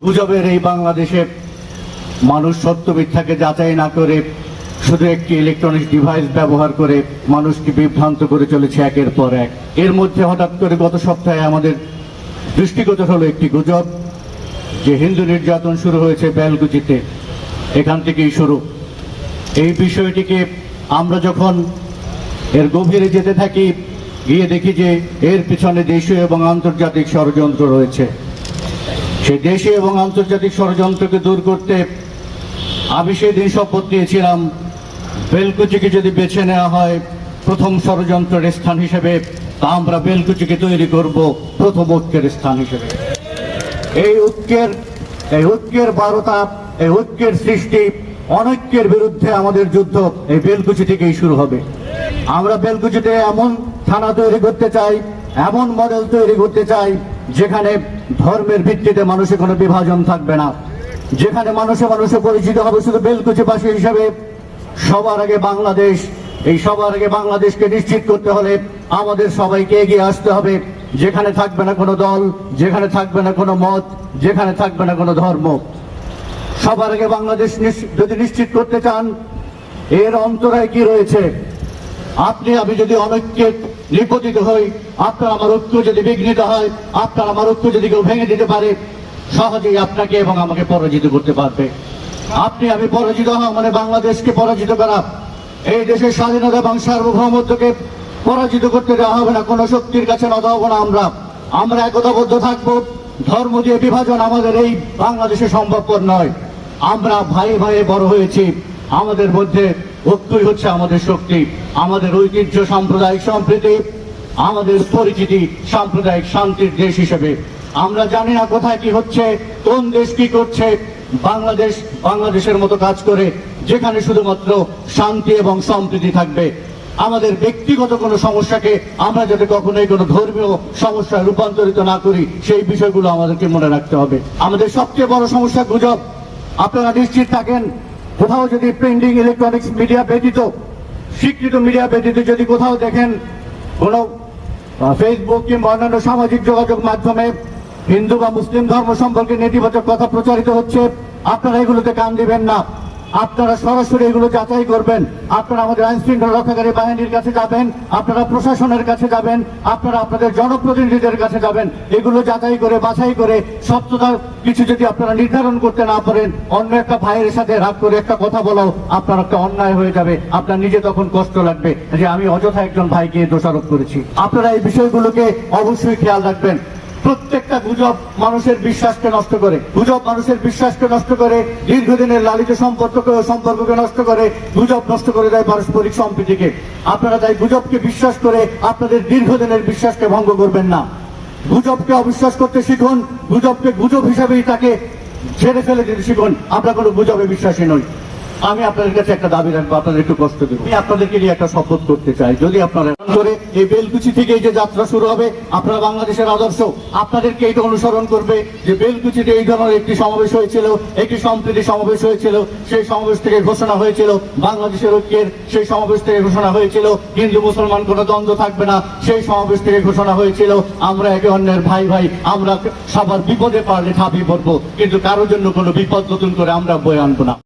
গুজবের এই বাংলাদেশে মানুষ সত্য মিথ্যাকে যাচাই না করে শুধু একটি ইলেকট্রনিক্স ডিভাইস ব্যবহার করে মানুষকে বিভ্রান্ত করে চলেছে একের পর এক। এর মধ্যে হঠাৎ করে গত সপ্তাহে আমাদের দৃষ্টিগোচর হলো একটি গুজব যে হিন্দু নির্যাতন শুরু হয়েছে বেলকুচিতে, এখান থেকেই শুরু। এই বিষয়টিকে আমরা যখন এর গভীরে যেতে থাকি, গিয়ে দেখি যে এর পিছনে দেশীয় এবং আন্তর্জাতিক ষড়যন্ত্র রয়েছে। সেই দেশীয় এবং আন্তর্জাতিক ষড়যন্ত্রকে দূর করতে আমি সেদিন শপথ নিয়েছিলাম, বেলকুচিকে যদি বেছে নেওয়া হয় প্রথম ষড়যন্ত্রের স্থান হিসেবে, তা আমরা বেলকুচিকে তৈরি করব প্রথম ঐক্যের স্থান হিসেবে। এই ঐক্যের বারতা, এই ঐক্যের সৃষ্টি, অনৈক্যের বিরুদ্ধে আমাদের যুদ্ধ এই বেলকুচি থেকেই শুরু হবে। আমরা বেলকুচিতে এমন থানা তৈরি করতে চাই, এমন মডেল তৈরি করতে চাই যেখানে ধর্মের ভিত্তিতে মানুষের কোনো বিভাজন থাকবে না, যেখানে মানুষে মানুষে পরিচিত হবে শুধু বেলকুচিবাসী হিসাবে। সবার আগে বাংলাদেশ, এই সবার আগে বাংলাদেশকে নিশ্চিত করতে হলে আমাদের সবাইকে এগিয়ে আসতে হবে, যেখানে থাকবে না কোনো দল, যেখানে থাকবে না কোনো মত, যেখানে থাকবে না কোনো ধর্ম। সবার আগে বাংলাদেশ যদি নিশ্চিত করতে চান, এর অন্তরায় কি রয়েছে? আপনি আমি যদি অনৈক্যে নিপতিত হই, আপনার আমার ঐক্য যদি বিঘ্নিত হয়, আপনার আমার ঐক্য যদি কেউ ভেঙে দিতে পারে, সহজেই আপনাকে এবং আমাকে পরাজিত করতে পারবে। আপনি আমি পরাজিত হওয়া মানে বাংলাদেশকে পরাজিত করা। এই দেশের স্বাধীনতা এবং সার্বভৌমত্বকে পরাজিত করতে দেওয়া হবে না, কোনো শক্তির কাছে নত হব না। আমরা একতাবদ্ধ থাকবো। ধর্ম দিয়ে বিভাজন আমাদের এই বাংলাদেশে সম্ভবপর নয়। আমরা ভাই ভাইয়ে বড় হয়েছি, আমাদের মধ্যে ঐক্যই হচ্ছে আমাদের শক্তি, আমাদের ঐতিহ্য, সাম্প্রদায়িক সম্প্রীতি, আমাদের পরিচিতি সাম্প্রদায়িক শান্তির দেশ হিসেবে। আমরা জানি না কোথায় কি হচ্ছে, কোন দেশ কি করছে। বাংলাদেশের মতো কাজ করে যেখানে শুধুমাত্র শান্তি এবং সম্প্রীতি থাকবে। আমাদের ব্যক্তিগত কোনো সমস্যাকে আমরা যাতে কখনোই কোনো ধর্মীয় সমস্যায় রূপান্তরিত না করি, সেই বিষয়গুলো আমাদেরকে মনে রাখতে হবে। আমাদের সবচেয়ে বড় সমস্যা গুজব। আপনারা নিশ্চিত থাকেন, কোথাও যদি প্রিন্টিং ইলেকট্রনিক্স মিডিয়া ব্যতীত, স্বীকৃত মিডিয়া ব্যতীত যদি কোথাও দেখেন কোনো ফেসবুক কিংবা অন্যান্য সামাজিক যোগাযোগ মাধ্যমে হিন্দু বা মুসলিম ধর্ম সম্পর্কে নেতিবাচক কথা প্রচারিত হচ্ছে, আপনারা এগুলোতে কান দিবেন না। আপনারা সরাসরি এগুলো যাচাই করবেন। আপনারা আমাদের আইন শৃঙ্খলা রক্ষাকারী বাহিনীর কাছে যাবেন, আপনারা প্রশাসনের কাছে যাবেন, আপনারা আপনাদের জনপ্রতিনিধিদের কাছে যাবেন। এগুলো যাচাই করে বাছাই করে সত্যতার কিছু যদি আপনারা নির্ধারণ করতে না পারেন, অন্য একটা ভাইয়ের সাথে রাগ করে একটা কথা বলাও আপনার একটা অন্যায় হয়ে যাবে। আপনার নিজে তখন কষ্ট লাগবে যে আমি অযথা একজন ভাইকে দোষারোপ করেছি। আপনারা এই বিষয়গুলোকে অবশ্যই খেয়াল রাখবেন। প্রত্যেকটা গুজব মানুষের বিশ্বাসকে নষ্ট করে, গুজব মানুষের বিশ্বাসকে নষ্ট করে, দীর্ঘদিনের লালিত সম্পর্ককে নষ্ট করে, গুজব নষ্ট করে দেয় পারস্পরিক সম্প্রীতিকে। আপনারা তাই গুজবকে বিশ্বাস করে আপনাদের দীর্ঘদিনের বিশ্বাসকে ভঙ্গ করবেন না। গুজবকে অবিশ্বাস করতে শিখুন, গুজবকে গুজব হিসাবেই তাকে ছেড়ে ফেলে দিতে শিখুন। আমরা কোনো গুজবে বিশ্বাসী নই। আমি আপনাদের কাছে একটা দাবি রাখবো, আপনাদের একটু কষ্ট দেবো। আমি আপনাদেরকে নিয়ে একটা শপথ করতে চাই, যদি আপনারা করে এই বেলকুচি থেকে যে যাত্রা শুরু হবে, আপনারা বাংলাদেশের আদর্শ আপনাদেরকে এইটা অনুসরণ করবে যে বেলকুচিতে এই ধরনের একটি সমাবেশ হয়েছিল, একটি সম্প্রীতি সমাবেশ হয়েছিল, সেই সমাবেশ থেকে ঘোষণা হয়েছিল বাংলাদেশের ঐক্যের, সেই সমাবেশ থেকে ঘোষণা হয়েছিল হিন্দু মুসলমান কোনো দ্বন্দ্ব থাকবে না, সেই সমাবেশ থেকে ঘোষণা হয়েছিল আমরা একে অন্যের ভাই ভাই, আমরা সবার বিপদে পারলে ঝাঁপিয়ে পড়বো, কিন্তু কারোর জন্য কোনো বিপদ নতুন করে আমরা বয়ে আনবো না।